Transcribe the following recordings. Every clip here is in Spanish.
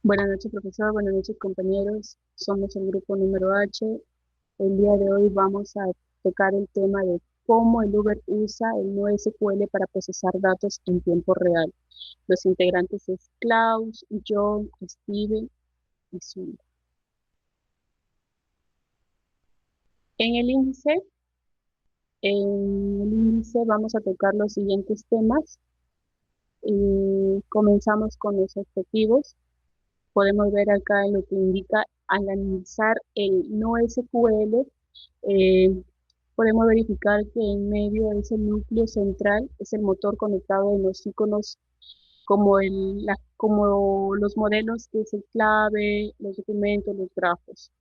Buenas noches, profesor. Buenas noches, compañeros. Somos el grupo número H. El día de hoy vamos a tocar el tema de cómo el Uber usa el NoSQL para procesar datos en tiempo real. Los integrantes es Klaus, John, Steven y Sun. En el índice, en el índice vamos a tocar los siguientes temas. Comenzamos con los objetivos. Podemos ver acá en lo que indica al analizar el NoSQL. Eh, Podemos verificar que en medio es el núcleo central, es el motor conectado en los iconos como los modelos que es el clave, los documentos, los grafos.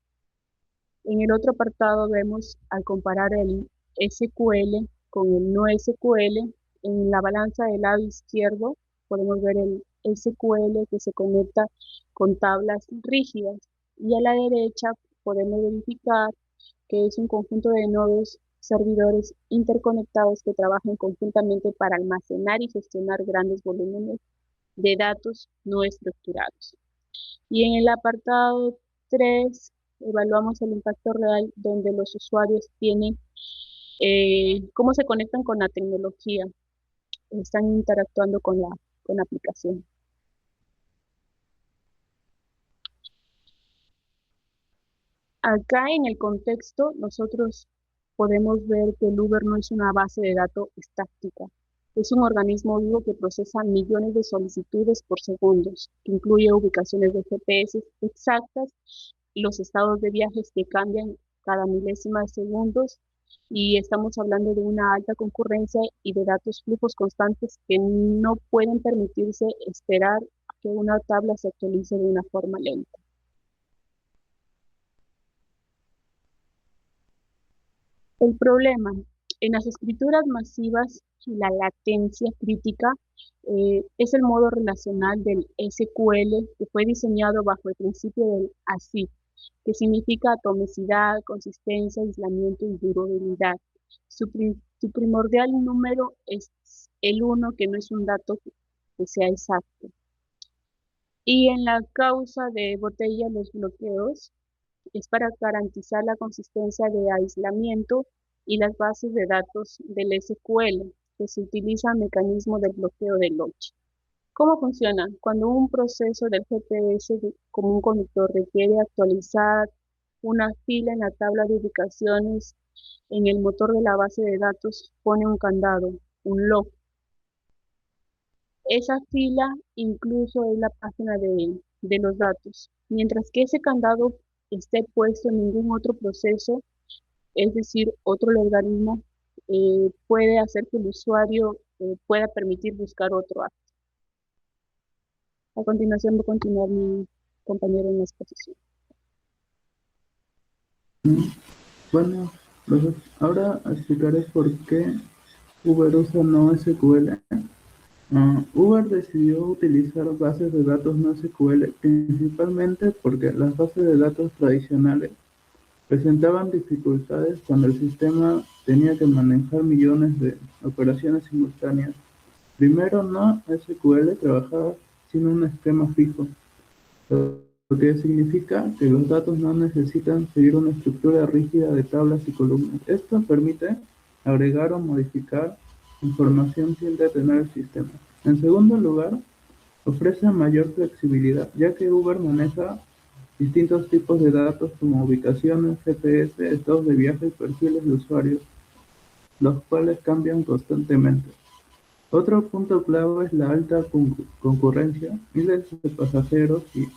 En el otro apartado vemos al comparar el SQL con el no SQL, en la balanza del lado izquierdo podemos ver el SQL que se conecta con tablas rígidas y a la derecha podemos verificar que es un conjunto de nodos servidores interconectados que trabajan conjuntamente para almacenar y gestionar grandes volúmenes de datos no estructurados. Y en el apartado 3 evaluamos el impacto real donde los usuarios tienen cómo se conectan con la tecnología, están interactuando con la aplicación. Acá en el contexto nosotros podemos ver que el Uber no es una base de datos estática, es un organismo vivo que procesa millones de solicitudes por segundos, que incluye ubicaciones de GPS exactas y los estados de viajes que cambian cada milésima de segundos, y estamos hablando de una alta concurrencia y de datos flujos constantes que no pueden permitirse esperar a que una tabla se actualice de una forma lenta. El problema, en las escrituras masivas, la latencia crítica es el modo relacional del SQL que fue diseñado bajo el principio del ACID, que significa atomicidad, consistencia, aislamiento y durabilidad. Su primordial número es el 1, que no es un dato que sea exacto. Y en la causa de botella, los bloqueos es para garantizar la consistencia de aislamiento y las bases de datos del SQL, que se utiliza el mecanismo del bloqueo de Loche. ¿Cómo funciona? Cuando un proceso del GPS como un conductor requiere actualizar una fila en la tabla de ubicaciones, en el motor de la base de datos pone un candado, un log. Esa fila incluso es la página de los datos. Mientras que ese candado esté puesto en ningún otro proceso, es decir, otro logaritmo, puede hacer que el usuario pueda permitir buscar otro acto. A continuación va a continuar mi compañero en la exposición. Bueno, ahora explicaré por qué Uber usa NoSQL. Uber decidió utilizar bases de datos NoSQL principalmente porque las bases de datos tradicionales presentaban dificultades cuando el sistema tenía que manejar millones de operaciones simultáneas. Primero, NoSQL trabajaba sin un esquema fijo, lo que significa que los datos no necesitan seguir una estructura rígida de tablas y columnas. Esto permite agregar o modificar información sin detener el sistema. En segundo lugar, ofrece mayor flexibilidad, ya que Uber maneja distintos tipos de datos como ubicaciones, GPS, estados de viaje y perfiles de usuarios, los cuales cambian constantemente. Otro punto clave es la alta concurrencia. Miles de pasajeros y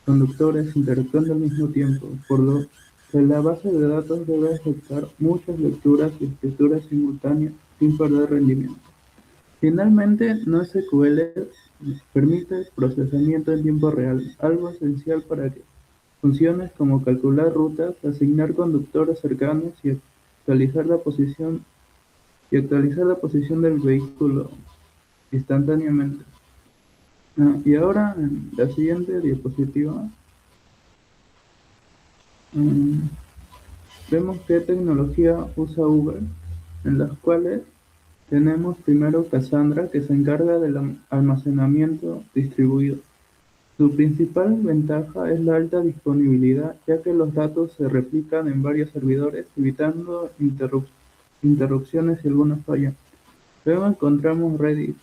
conductores interactuando al mismo tiempo, por lo que la base de datos debe aceptar muchas lecturas y escrituras simultáneas sin perder rendimiento. Finalmente, NoSQL permite procesamiento en tiempo real, algo esencial para que funciones como calcular rutas, asignar conductores cercanos actualizar la posición del vehículo instantáneamente. Y ahora, en la siguiente diapositiva, mm, vemos qué tecnología usa Uber, en las cuales tenemos primero Cassandra, que se encarga del almacenamiento distribuido. Su principal ventaja es la alta disponibilidad, ya que los datos se replican en varios servidores, evitando interrupciones si alguna falla. Luego encontramos Redis,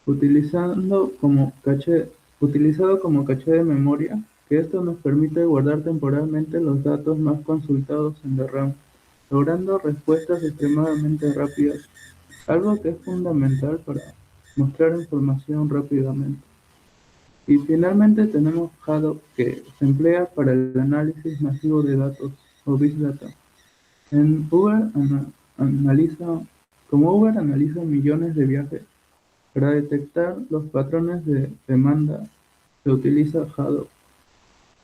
utilizando como caché, utilizado como caché de memoria, que esto nos permite guardar temporalmente los datos más consultados en la RAM, logrando respuestas extremadamente rápidas, algo que es fundamental para mostrar información rápidamente. Y finalmente tenemos Hadoop, que se emplea para el análisis masivo de datos o Big Data. En Uber analiza, como Uber analiza millones de viajes, para detectar los patrones de demanda se utiliza Hadoop,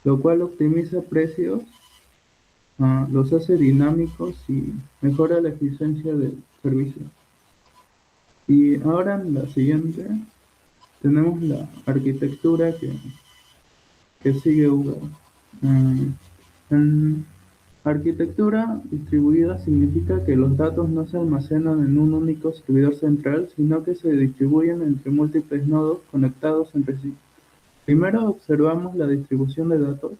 lo cual optimiza precios, los hace dinámicos y mejora la eficiencia del servicio. Y ahora en la siguiente tenemos la arquitectura que sigue Uber. Mm, En arquitectura distribuida significa que los datos no se almacenan en un único servidor central, sino que se distribuyen entre múltiples nodos conectados entre sí. Primero observamos la distribución de datos,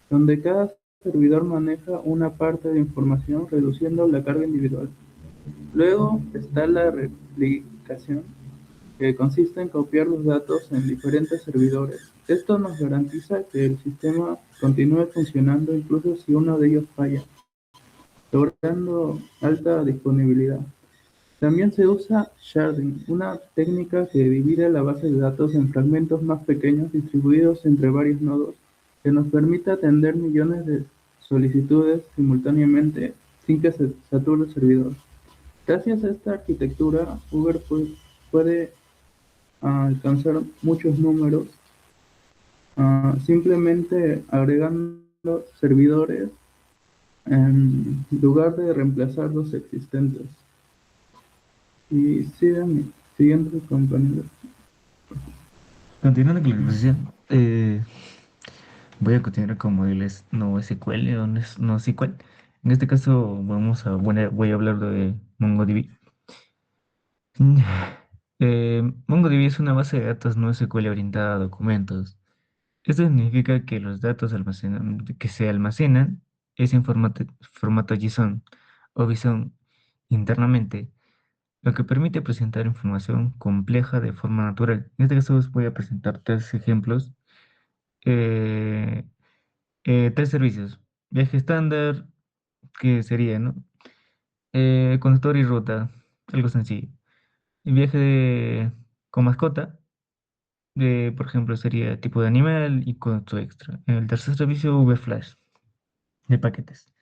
donde cada servidor maneja una parte de información, reduciendo la carga individual. Luego está la replicación, que consiste en copiar los datos en diferentes servidores. Esto nos garantiza que el sistema continúe funcionando incluso si uno de ellos falla, logrando alta disponibilidad. También se usa sharding, una técnica que divide la base de datos en fragmentos más pequeños distribuidos entre varios nodos, que nos permite atender millones de solicitudes simultáneamente sin que se sature el servidor. Gracias a esta arquitectura, Uber puede alcanzar muchos números, simplemente agregando servidores en lugar de reemplazar los existentes. Y sigue mi siguiente compañero. Continuando con la exposición, voy a continuar con modelos no SQL o no SQL. En este caso voy a hablar de MongoDB. Mm, MongoDB es una base de datos no SQL orientada a documentos. Esto significa que los datos que se almacenan es en formato JSON o BSON internamente, lo que permite presentar información compleja de forma natural. En este caso os voy a presentar tres ejemplos. Eh, Tres servicios. Viaje estándar, que sería, ¿no? Conductor y ruta, algo sencillo. Y con mascota, por ejemplo, sería tipo de animal y costo extra. El tercer servicio, Flash de paquetes.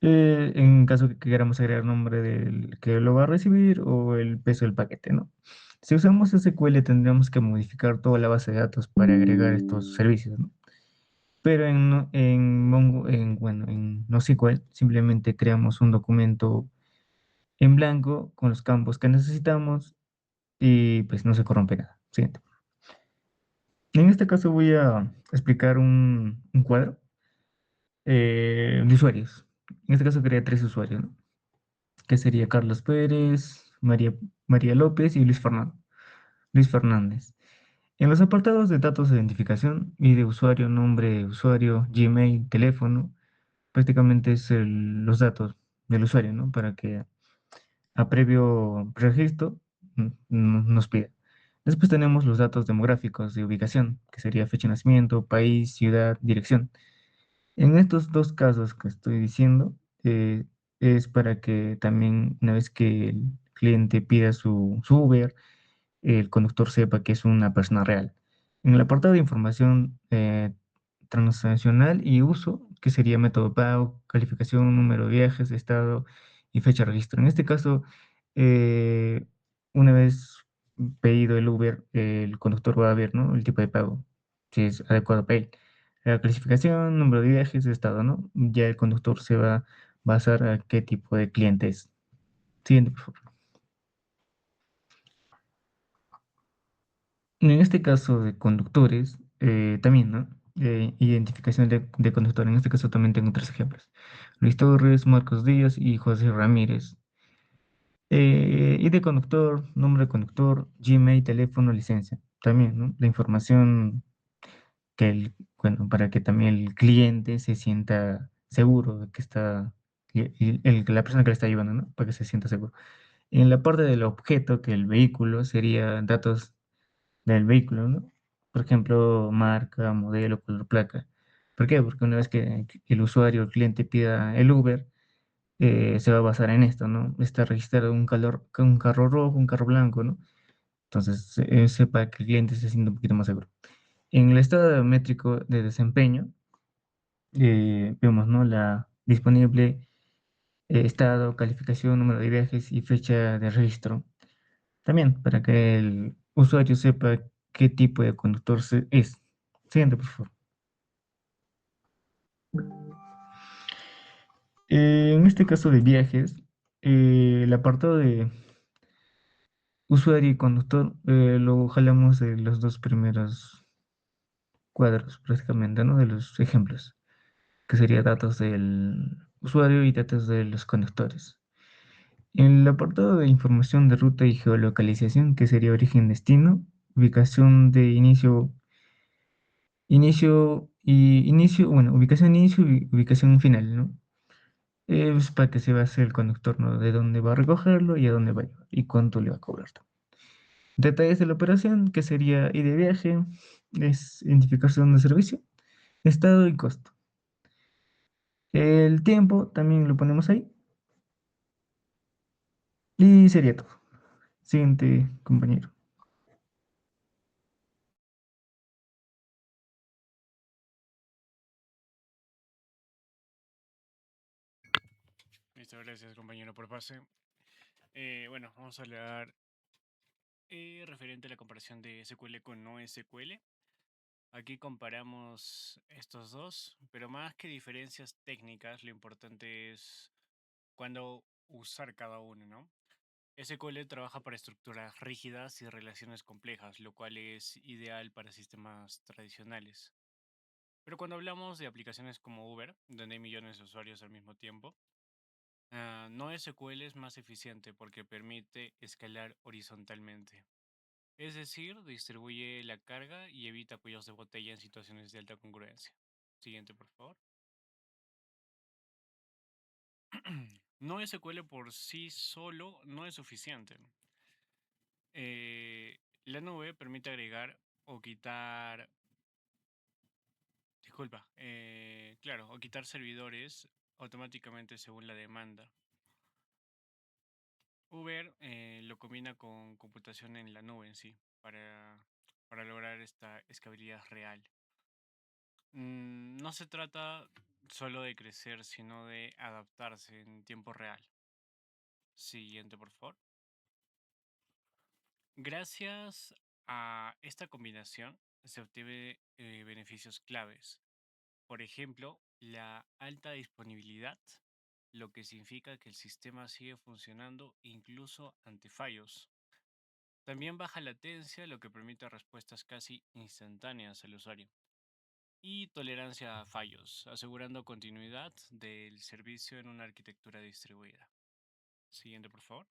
En caso que queramos agregar nombre del que lo va a recibir o el peso del paquete, ¿no? Si usamos SQL tendríamos que modificar toda la base de datos para agregar estos servicios, ¿no? Pero en NoSQL simplemente creamos un documento en blanco con los campos que necesitamos y pues no se corrompe nada. Siguiente. En este caso voy a explicar un cuadro de usuarios. En este caso creé tres usuarios, ¿no? Que sería Carlos Pérez, María López y Luis Fernández. En los apartados de datos de identificación y de usuario, nombre de usuario, Gmail, teléfono, prácticamente es los datos del usuario, ¿no? Para que a previo registro nos pida. Después tenemos los datos demográficos de ubicación, que sería fecha de nacimiento, país, ciudad, dirección. En estos dos casos que estoy diciendo, es para que también una vez que el cliente pida su Uber, el conductor sepa que es una persona real. En el apartado de información transaccional y uso, que sería método de pago, calificación, número de viajes, estado y fecha de registro. En este caso, eh, una vez pedido el Uber, el conductor va a ver, ¿no? El tipo de pago, si es adecuado para él. La clasificación, número de viajes, estado, ¿no? Ya el conductor se va a basar a qué tipo de cliente es. Siguiente, por favor. En este caso de conductores, también, ¿no? Identificación de conductor. En este caso también tengo tres ejemplos. Luis Torres, Marcos Díaz y José Ramírez. Y de conductor, nombre de conductor, Gmail, teléfono, licencia. También, ¿no? La información. bueno, para que también el cliente se sienta seguro de que está, la persona que le está llevando, ¿no? Para que se sienta seguro. En la parte del objeto, que el vehículo sería datos del vehículo, ¿no? Por ejemplo, marca, modelo, color, placa. ¿Por qué? Porque una vez que el usuario, el cliente pida el Uber, se va a basar en esto, ¿no? Está registrado un carro rojo, un carro blanco, ¿no? Entonces, sepa que el cliente se siente un poquito más seguro. En el estado métrico de desempeño, vemos, ¿no? La disponible estado, calificación, número de viajes y fecha de registro. También para que el usuario sepa qué tipo de conductor es. Siguiente, por favor. En este caso de viajes, el apartado de usuario y conductor lo jalamos de los dos primeros cuadros, prácticamente, ¿no? De los ejemplos, que sería datos del usuario y datos de los conductores. En el apartado de información de ruta y geolocalización, que sería origen-destino, ubicación de ubicación inicio y ubicación final, ¿no? Es para que se base el conductor, ¿no? De dónde va a recogerlo y a dónde va a llevar y cuánto le va a cobrar. Detalles de la operación, que sería ir de viaje, es identificación de servicio, estado y costo. El tiempo también lo ponemos ahí y sería todo. Siguiente, compañero. Listo, gracias compañero por pase. Bueno, vamos a hablar referente a la comparación de SQL con no SQL. Aquí comparamos estos dos, pero más que diferencias técnicas, lo importante es cuándo usar cada uno, ¿no? SQL trabaja para estructuras rígidas y relaciones complejas, lo cual es ideal para sistemas tradicionales. Pero cuando hablamos de aplicaciones como Uber, donde hay millones de usuarios al mismo tiempo, NoSQL es más eficiente porque permite escalar horizontalmente. Es decir, distribuye la carga y evita cuellos de botella en situaciones de alta congruencia. Siguiente, por favor. NoSQL por sí solo no es suficiente. La nube permite agregar o quitar, disculpa, claro, o quitar servidores automáticamente según la demanda. Uber lo combina con computación en la nube en sí para lograr esta escalabilidad real. No se trata solo de crecer, sino de adaptarse en tiempo real. Siguiente, por favor. Gracias a esta combinación se obtiene beneficios claves. Por ejemplo, la alta disponibilidad, lo que significa que el sistema sigue funcionando incluso ante fallos. También baja latencia, lo que permite respuestas casi instantáneas al usuario. Y tolerancia a fallos, asegurando continuidad del servicio en una arquitectura distribuida. Siguiente, por favor.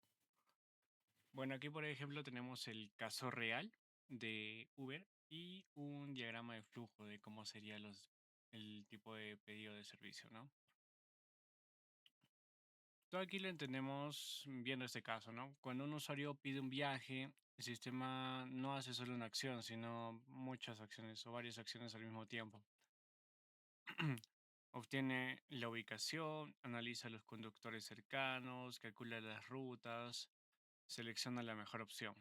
Bueno, aquí por ejemplo tenemos el caso real de Uber y un diagrama de flujo de cómo sería el tipo de pedido de servicio, ¿no? Todo aquí lo entendemos viendo este caso, ¿no? Cuando un usuario pide un viaje, el sistema no hace solo una acción, sino muchas acciones o varias acciones al mismo tiempo. Obtiene la ubicación, analiza los conductores cercanos, calcula las rutas, selecciona la mejor opción.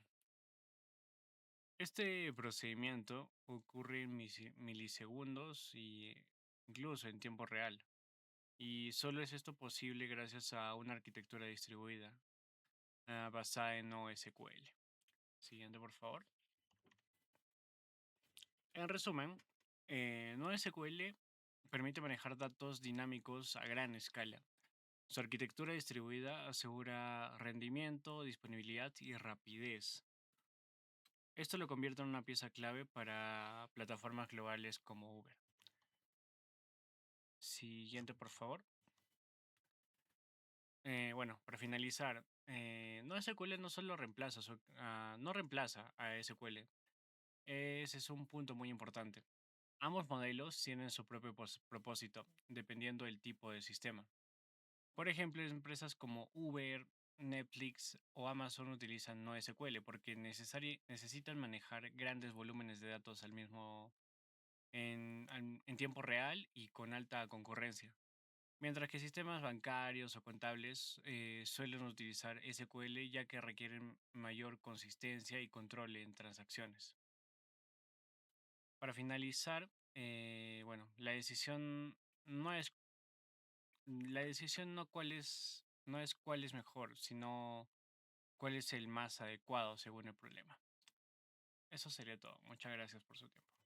Este procedimiento ocurre en milisegundos y incluso en tiempo real. Y solo es esto posible gracias a una arquitectura distribuida basada en NoSQL. Siguiente, por favor. En resumen, NoSQL permite manejar datos dinámicos a gran escala. Su arquitectura distribuida asegura rendimiento, disponibilidad y rapidez. Esto lo convierte en una pieza clave para plataformas globales como Uber. Siguiente, por favor. Bueno, para finalizar, NoSQL no solo reemplaza, no reemplaza a SQL. Ese es un punto muy importante. Ambos modelos tienen su propio propósito, dependiendo del tipo de sistema. Por ejemplo, empresas como Uber, Netflix o Amazon utilizan NoSQL porque necesitan manejar grandes volúmenes de datos en tiempo real y con alta concurrencia. Mientras que sistemas bancarios o contables suelen utilizar SQL ya que requieren mayor consistencia y control en transacciones. Para finalizar, bueno, la decisión no es cuál es mejor, sino cuál es el más adecuado según el problema. Eso sería todo. Muchas gracias por su tiempo.